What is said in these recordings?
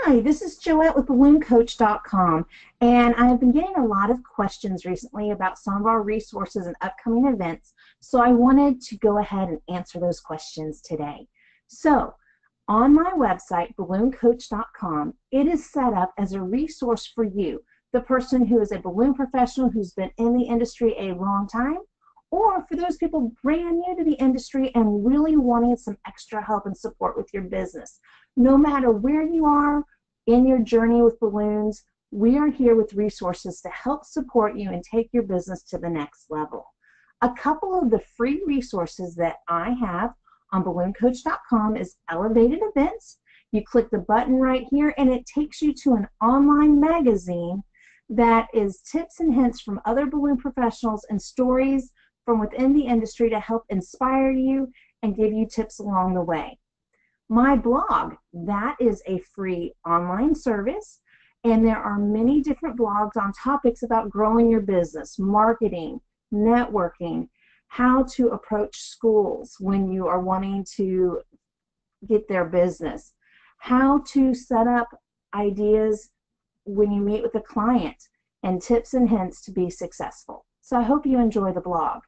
Hi, this is Joette with BalloonCoach.com, and I have been getting a lot of questions recently about some of our resources and upcoming events, so I wanted to go ahead and answer those questions today. So, on my website, BalloonCoach.com, it is set up as a resource for you, the person who is a balloon professional who's been in the industry a long time, or for those people brand new to the industry and really wanting some extra help and support with your business. No matter where you are in your journey with balloons, we are here with resources to help support you and take your business to the next level. A couple of the free resources that I have on BalloonCoach.com is Elevated Events. You click the button right here and it takes you to an online magazine that is tips and hints from other balloon professionals and stories from within the industry to help inspire you and give you tips along the way. My blog, that is a free online service, and there are many different blogs on topics about growing your business, marketing, networking, how to approach schools when you are wanting to get their business, how to set up ideas when you meet with a client, and tips and hints to be successful. So I hope you enjoy the blog.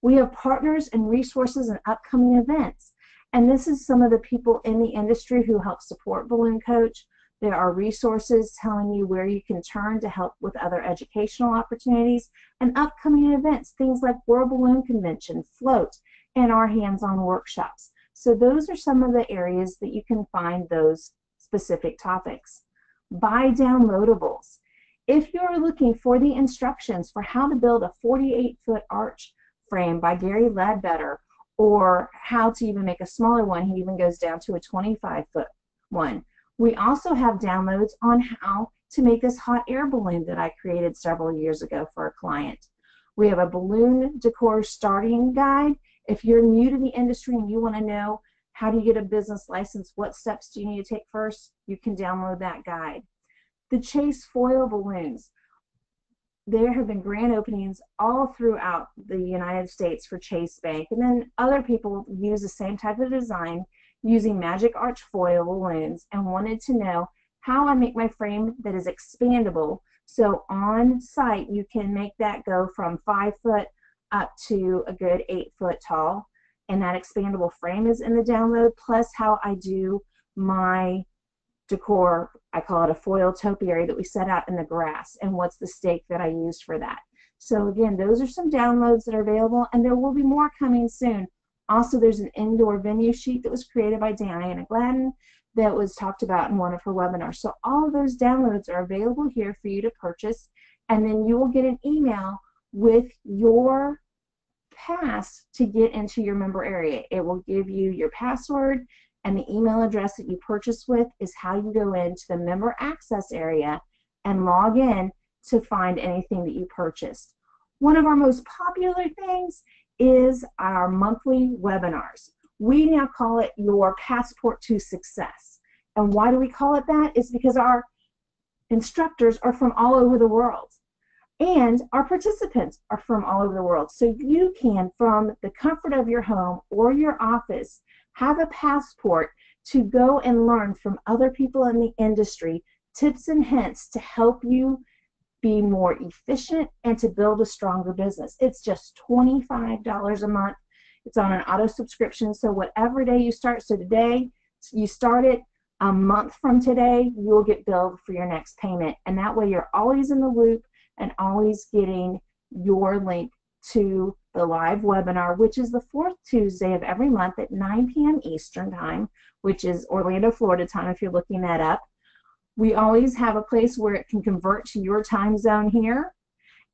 We have partners and resources and upcoming events. And this is some of the people in the industry who help support Balloon Coach. There are resources telling you where you can turn to help with other educational opportunities and upcoming events, things like World Balloon Convention, Float, and our hands-on workshops. So those are some of the areas that you can find those specific topics. Buy downloadables. If you're looking for the instructions for how to build a 48-foot arch frame by Gary Ledbetter, or how to even make a smaller one, he even goes down to a 25-foot one. We also have downloads on how to make this hot air balloon that I created several years ago for a client. We have a balloon decor starting guide. If you're new to the industry and you want to know how do you get a business license, what steps do you need to take first, you can download that guide. The Chase foil balloons. There have been grand openings all throughout the United States for Chase Bank, and then other people use the same type of design using Magic Arch foil balloons and wanted to know how I make my frame that is expandable. So on site you can make that go from 5 foot up to a good 8 foot tall, and that expandable frame is in the download, plus how I do my decor. I call it a foil topiary that we set out in the grass, and what's the stake that I used for that. So again, those are some downloads that are available, and there will be more coming soon. Also, there's an indoor venue sheet that was created by Diana Gladden that was talked about in one of her webinars. So all of those downloads are available here for you to purchase, and then you will get an email with your pass to get into your member area. It will give you your password, and the email address that you purchase with is how you go into the member access area and log in to find anything that you purchased. One of our most popular things is our monthly webinars. We now call it your passport to success. And why do we call it that? It's because our instructors are from all over the world, and our participants are from all over the world. So you can, from the comfort of your home or your office, have a passport to go and learn from other people in the industry tips and hints to help you be more efficient and to build a stronger business. It's just $25 a month. It's on an auto subscription, so whatever day you start, so today you start it, a month from today you will get billed for your next payment, and that way you're always in the loop and always getting your link to the live webinar, which is the 4th Tuesday of every month at 9 p.m. Eastern Time, which is Orlando, Florida time if you're looking that up. We always have a place where it can convert to your time zone here,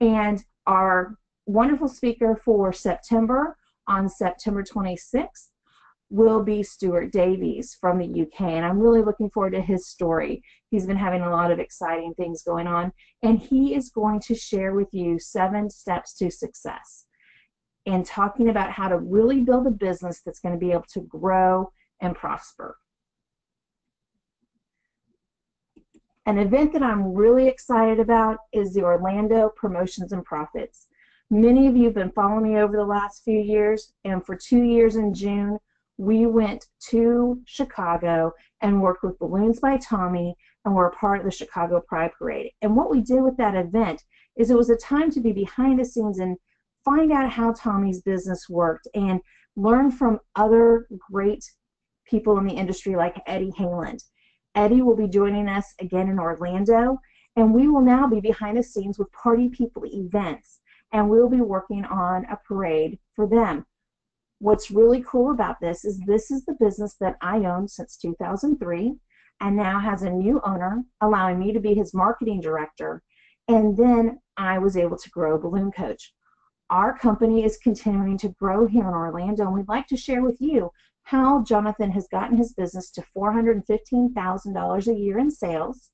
and our wonderful speaker for September, on September 26th, will be Stuart Davies from the UK, and I'm really looking forward to his story. He's been having a lot of exciting things going on, and he is going to share with you 7 steps to success and talking about how to really build a business that's going to be able to grow and prosper. An event that I'm really excited about is the Orlando Promotions and Profits. Many of you have been following me over the last few years, and for 2 years in June, we went to Chicago and worked with Balloons by Tommy, and we're a part of the Chicago Pride Parade. And what we did with that event is it was a time to be behind the scenes and find out how Tommy's business worked and learn from other great people in the industry like Eddie Haaland. Eddie will be joining us again in Orlando, and we will now be behind the scenes with Party People events, and we'll be working on a parade for them. What's really cool about this is the business that I owned since 2003 and now has a new owner, allowing me to be his marketing director, and then I was able to grow BalloonCoach. Our company is continuing to grow here in Orlando, and we'd like to share with you how Jonathan has gotten his business to $415,000 a year in sales,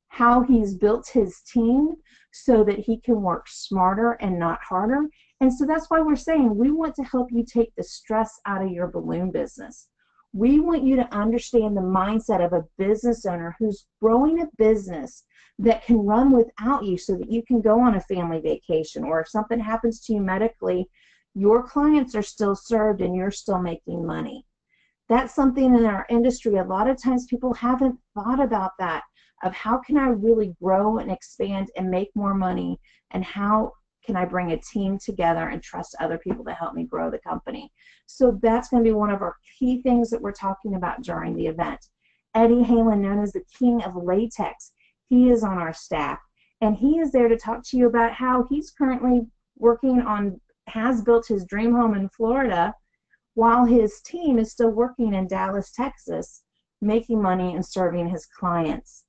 how he's built his team so that he can work smarter and not harder. And so that's why we're saying we want to help you take the stress out of your balloon business. We want you to understand the mindset of a business owner who's growing a business that can run without you so that you can go on a family vacation, or if something happens to you medically, your clients are still served and you're still making money. That's something in our industry, a lot of times people haven't thought about that, of how can I really grow and expand and make more money, and how can I bring a team together and trust other people to help me grow the company. So that's going to be one of our key things that we're talking about during the event. Eddie Haaland, known as the King of Latex, he is on our staff, and he is there to talk to you about how he's currently working on, has built his dream home in Florida while his team is still working in Dallas, Texas, making money and serving his clients.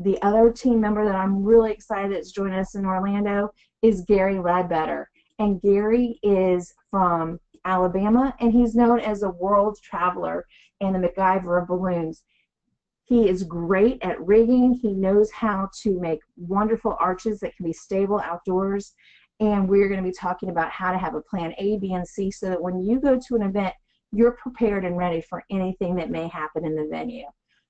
The other team member that I'm really excited that's joining us in Orlando is Gary Ledbetter. And Gary is from Alabama, and he's known as a world traveler and the MacGyver of balloons. He is great at rigging. He knows how to make wonderful arches that can be stable outdoors. And we're going to be talking about how to have a plan A, B, and C so that when you go to an event, you're prepared and ready for anything that may happen in the venue.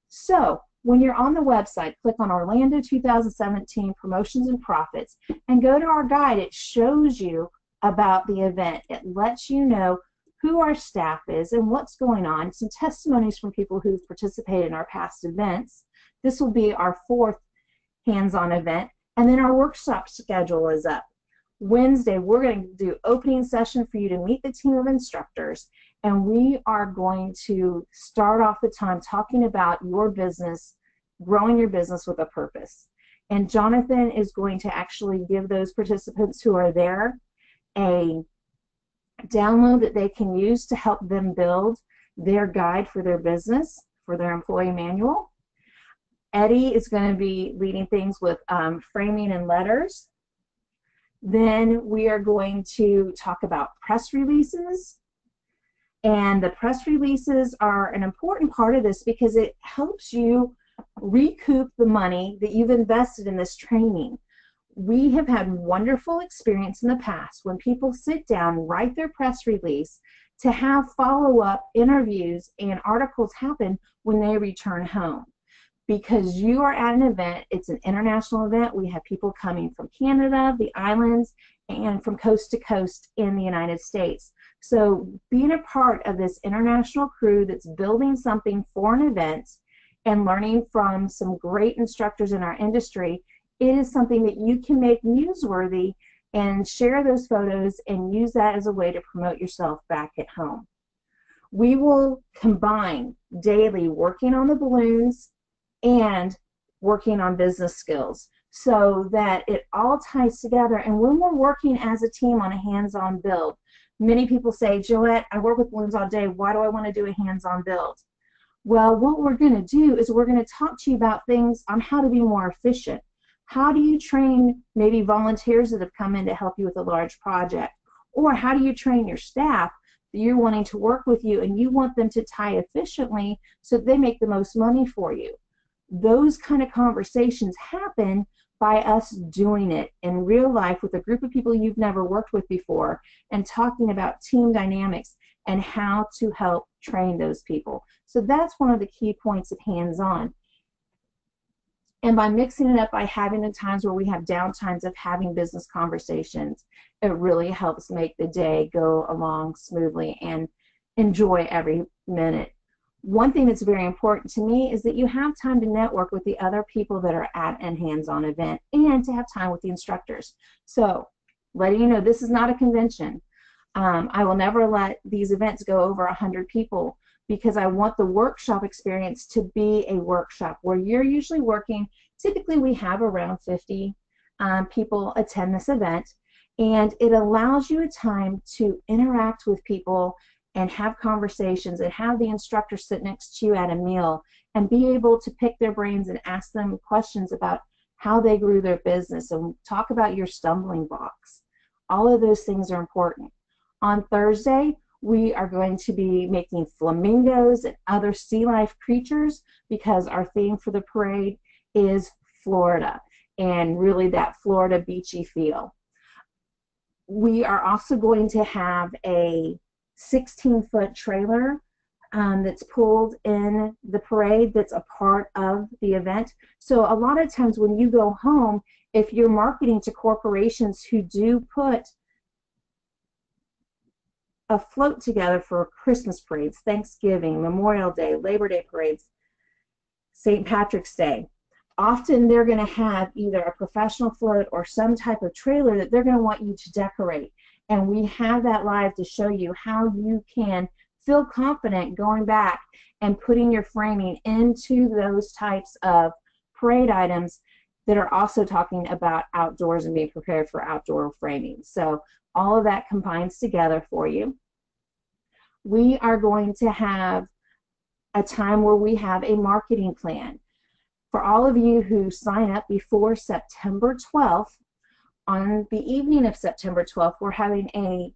So when you're on the website, click on Orlando 2017 Promotions and Profits and go to our guide. It shows you about the event. It lets you know who our staff is and what's going on, some testimonies from people who've participated in our past events. This will be our 4th hands-on event, and then our workshop schedule is up. Wednesday, we're going to do opening session for you to meet the team of instructors, and we are going to start off the time talking about your business, growing your business with a purpose. And Jonathan is going to actually give those participants who are there a download that they can use to help them build their guide for their business, for their employee manual. Eddie is going to be leading things with framing and letters. Then we are going to talk about press releases. And the press releases are an important part of this because it helps you recoup the money that you've invested in this training. We have had wonderful experience in the past when people sit down, write their press release, to have follow-up interviews and articles happen when they return home. Because you are at an event, it's an international event. We have people coming from Canada, the islands, and from coast to coast in the United States. So being a part of this international crew that's building something for an event and learning from some great instructors in our industry, it is something that you can make newsworthy and share those photos and use that as a way to promote yourself back at home. We will combine daily working on the balloons and working on business skills so that it all ties together. And when we're working as a team on a hands-on build, many people say, Joette, I work with balloons all day. Why do I want to do a hands-on build? Well, what we're going to do is we're going to talk to you about things on how to be more efficient. How do you train maybe volunteers that have come in to help you with a large project? Or how do you train your staff that you're wanting to work with you and you want them to tie efficiently so that they make the most money for you? Those kind of conversations happen by us doing it in real life with a group of people you've never worked with before and talking about team dynamics and how to help train those people. So that's one of the key points of hands-on. And by mixing it up, by having the times where we have downtimes of having business conversations, it really helps make the day go along smoothly. And enjoy every minute. One thing that's very important to me is that you have time to network with the other people that are at an hands-on event and to have time with the instructors. So letting you know, this is not a convention. I will never let these events go over 100 people because I want the workshop experience to be a workshop where you're usually working. Typically we have around 50 people attend this event, and it allows you a time to interact with people and have conversations and have the instructor sit next to you at a meal and be able to pick their brains and ask them questions about how they grew their business and talk about your stumbling blocks. All of those things are important. On Thursday, we are going to be making flamingos and other sea life creatures because our theme for the parade is Florida and really that Florida beachy feel. We are also going to have a 16-foot trailer that's pulled in the parade that's a part of the event. So a lot of times when you go home, if you're marketing to corporations who do put a float together for Christmas parades, Thanksgiving, Memorial Day, Labor Day parades, St. Patrick's Day, often they're going to have either a professional float or some type of trailer that they're going to want you to decorate. And we have that live to show you how you can feel confident going back and putting your framing into those types of parade items that are also talking about outdoors and being prepared for outdoor framing. So all of that combines together for you. We are going to have a time where we have a marketing plan. For all of you who sign up before September 12th, on the evening of September 12th, we're having a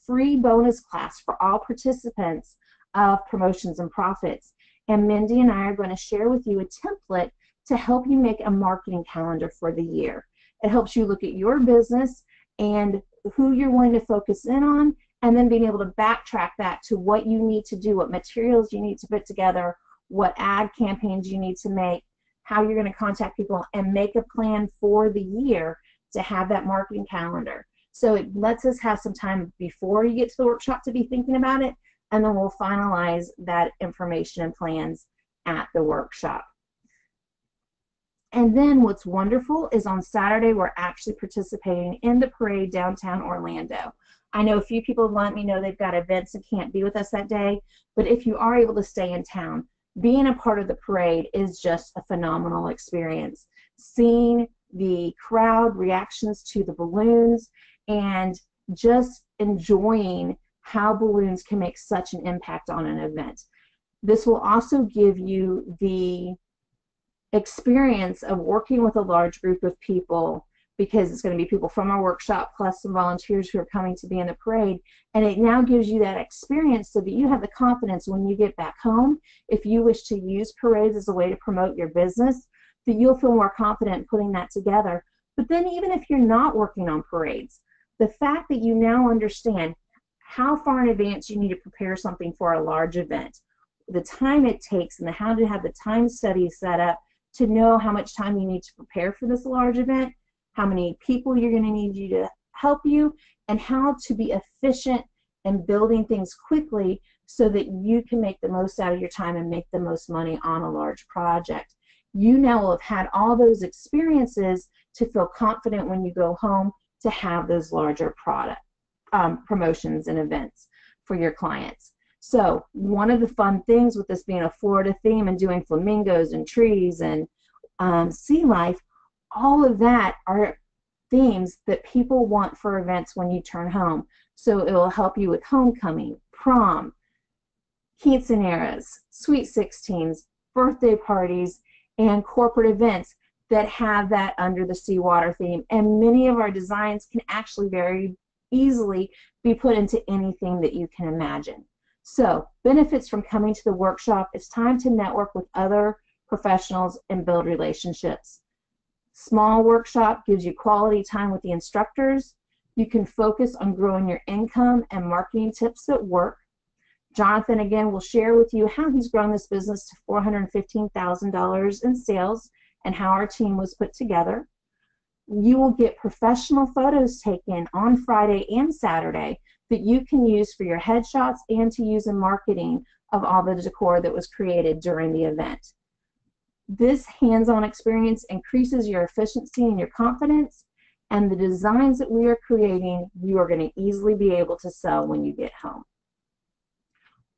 free bonus class for all participants of Promotions and Profits. And Mindy and I are going to share with you a template to help you make a marketing calendar for the year. It helps you look at your business and who you're wanting to focus in on, and then being able to backtrack that to what you need to do, what materials you need to put together, what ad campaigns you need to make, how you're going to contact people, and make a plan for the year to have that marketing calendar. So it lets us have some time before you get to the workshop to be thinking about it, and then we'll finalize that information and plans at the workshop. And then what's wonderful is on Saturday we're actually participating in the parade downtown Orlando. I know a few people let me know they've got events and can't be with us that day, but if you are able to stay in town, being a part of the parade is just a phenomenal experience. Seeing the crowd reactions to the balloons and just enjoying how balloons can make such an impact on an event. This will also give you the experience of working with a large group of people, because it's going to be people from our workshop plus some volunteers who are coming to be in the parade, and it now gives you that experience so that you have the confidence when you get back home, if you wish to use parades as a way to promote your business, that you'll feel more confident putting that together. But then even if you're not working on parades, the fact that you now understand how far in advance you need to prepare something for a large event, the time it takes, and how to have the time studies set up to know how much time you need to prepare for this large event, how many people you're going to need you to help you, and how to be efficient in building things quickly so that you can make the most out of your time and make the most money on a large project. You now will have had all those experiences to feel confident when you go home to have those larger promotions and events for your clients. So one of the fun things with this being a Florida theme and doing flamingos and trees and sea life, all of that are themes that people want for events when you turn home. So it will help you with homecoming, prom, quinceañeras, sweet 16s, birthday parties, and corporate events that have that under the seawater theme. And many of our designs can actually very easily be put into anything that you can imagine. So benefits from coming to the workshop: it's time to network with other professionals and build relationships. Small workshop gives you quality time with the instructors. You can focus on growing your income and marketing tips at work. Jonathan, again, will share with you how he's grown this business to $415,000 in sales and how our team was put together. You will get professional photos taken on Friday and Saturday that you can use for your headshots and to use in marketing of all the decor that was created during the event. This hands-on experience increases your efficiency and your confidence, and the designs that we are creating, you are going to easily be able to sell when you get home.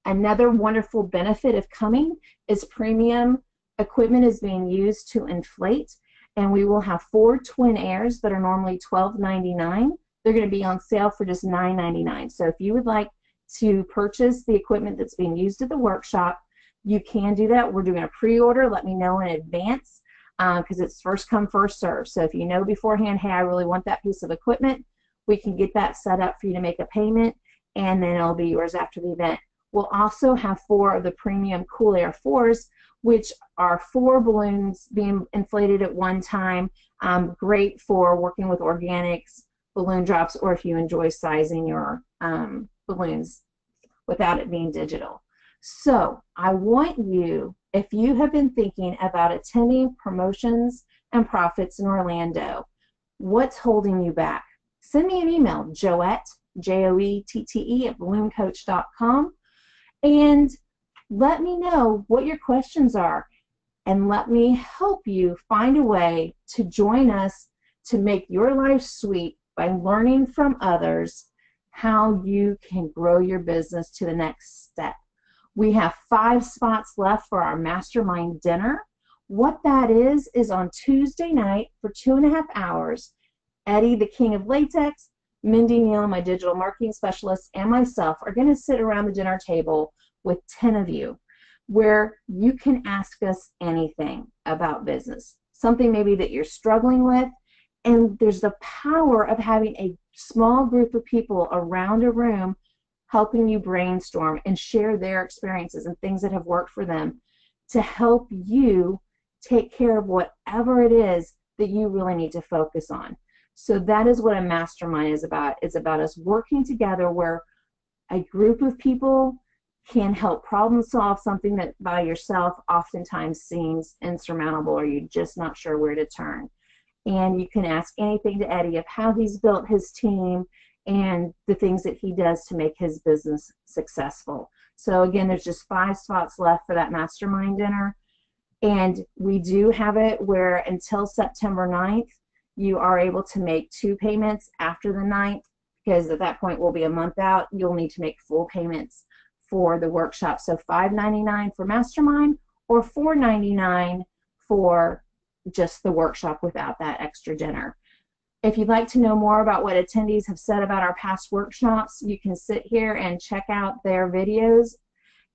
Another wonderful benefit of coming is premium equipment is being used to inflate, and we will have 4 twin airs that are normally $12.99. They're going to be on sale for just $9.99. So if you would like to purchase the equipment that's being used at the workshop, you can do that. We're doing a pre-order. Let me know in advance because it's first come, first serve. So if you know beforehand, hey, I really want that piece of equipment, we can get that set up for you to make a payment, and then it'll be yours after the event. We'll also have 4 of the premium Cool Air 4s, which are 4 balloons being inflated at one time. Great for working with organics, balloon drops, or if you enjoy sizing your balloons without it being digital. So I want you, if you have been thinking about attending promotions and profits in Orlando, what's holding you back? Send me an email, Joette, Joette, at BalloonCoach.com, and let me know what your questions are, and let me help you find a way to join us to make your life sweet by learning from others how you can grow your business to the next step. We have 5 spots left for our Mastermind Dinner. What that is on Tuesday night for 2.5 hours. Eddie, the King of Latex, Mindy Neal, my digital marketing specialist, and myself are going to sit around the dinner table with 10 of you, where you can ask us anything about business, something maybe that you're struggling with, and there's the power of having a small group of people around a room helping you brainstorm and share their experiences and things that have worked for them to help you take care of whatever it is that you really need to focus on. So that is what a mastermind is about. It's about us working together where a group of people can help problem solve something that by yourself oftentimes seems insurmountable, or you're just not sure where to turn. And you can ask anything to Eddie of how he's built his team and the things that he does to make his business successful. So again, there's just 5 spots left for that Mastermind Dinner. And we do have it where until September 9th, you are able to make 2 payments after the 9th, because at that point we'll be a month out. You'll need to make full payments for the workshop. So $5.99 for Mastermind, or $4.99 for just the workshop without that extra dinner. If you'd like to know more about what attendees have said about our past workshops, you can sit here and check out their videos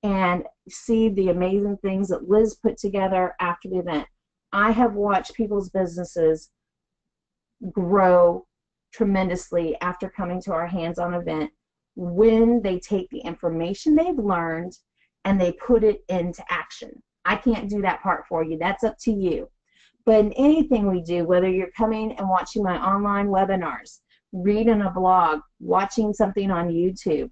and see the amazing things that Liz put together after the event. I have watched people's businesses grow tremendously after coming to our hands-on event when they take the information they've learned and they put it into action. I can't do that part for you. That's up to you. But in anything we do, whether you're coming and watching my online webinars, reading a blog, watching something on YouTube,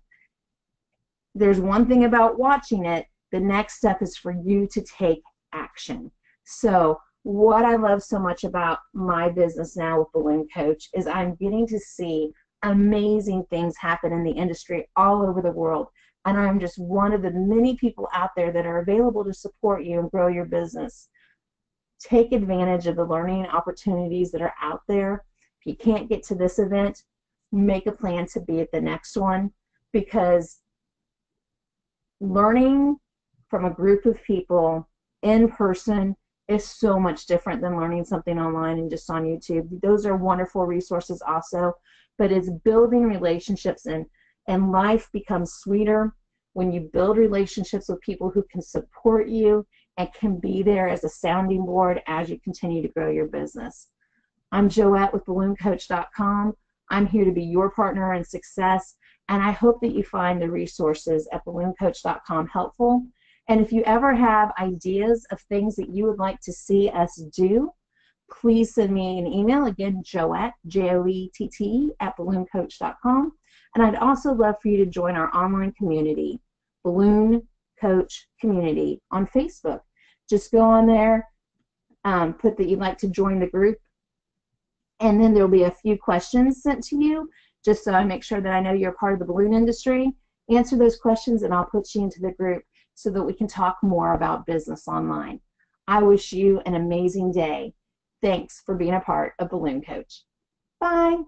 there's one thing about watching it. The next step is for you to take action. So what I love so much about my business now with Balloon Coach is I'm getting to see amazing things happen in the industry all over the world. And I'm just one of the many people out there that are available to support you and grow your business. Take advantage of the learning opportunities that are out there. If you can't get to this event, make a plan to be at the next one, because learning from a group of people in person is so much different than learning something online and just on YouTube. Those are wonderful resources also, but it's building relationships, and life becomes sweeter when you build relationships with people who can support you and can be there as a sounding board as you continue to grow your business. I'm Joette with BalloonCoach.com. I'm here to be your partner in success, and I hope that you find the resources at BalloonCoach.com helpful. And if you ever have ideas of things that you would like to see us do, please send me an email. Again, Joette, Joette, at BalloonCoach.com. And I'd also love for you to join our online community, Balloon Coach Community, on Facebook. Just go on there, put that you'd like to join the group, and then there'll be a few questions sent to you just so I make sure that I know you're part of the balloon industry. Answer those questions and I'll put you into the group so that we can talk more about business online. I wish you an amazing day. Thanks for being a part of Balloon Coach. Bye.